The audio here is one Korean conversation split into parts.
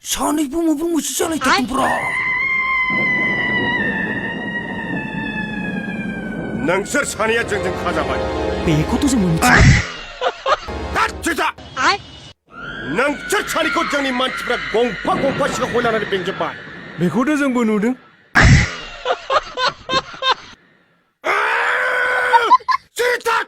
산이 부모 시절에 있던 브라. 낭서 산이야 정정 가자마이. 배고도 좀 멈춰. 나 주자. 낭서 산이 곧정이 만치브라 공파 시가 혼란하는 뱅제바. 배고도 좀 보누등. 찌릿다.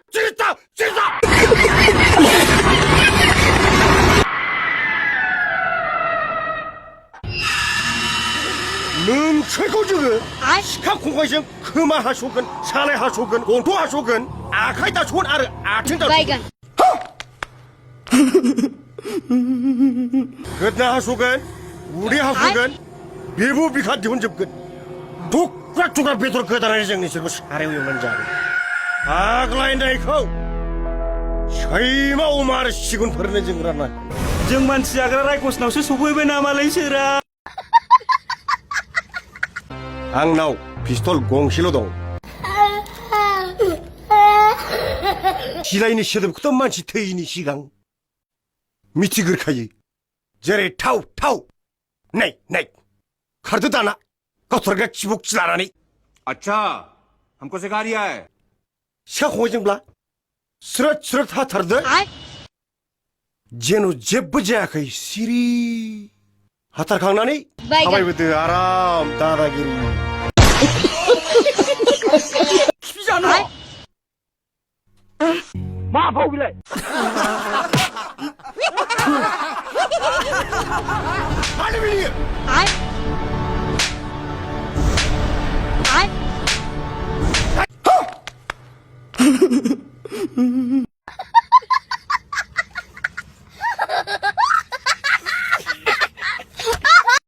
넌 최고지그. 시카 공과시형 그마하쇼근 사내하쇼근 공토하쇼근 아카이다 좋은 아르 아친다. 그나하쇼근 우리 하쇼근 비부비가 디혼접근 독락조각 베드로 그다라니 정리시고 사례 우용한 자리. 아글라인다이코 샤이마 오마르 시군 버르는 증거라나. Jeung manci agra rai kosnausi subuh be nama lain sira. 앙나우 피스톨 공실로동 시라이니 시드브 그것만치 테이니 시강 미치 그렇카이 제레 타우 네이 카르드다나 거토르가 지복질 않아니 अच्छा हमको सिखा रिया है 시가 호징블라 스럭 다 타르드 제노 제브자카이 시리 하타르 강나니 하바이브드 아람 다다기루 Pijano. 마포 빌레 빨리 빌리 I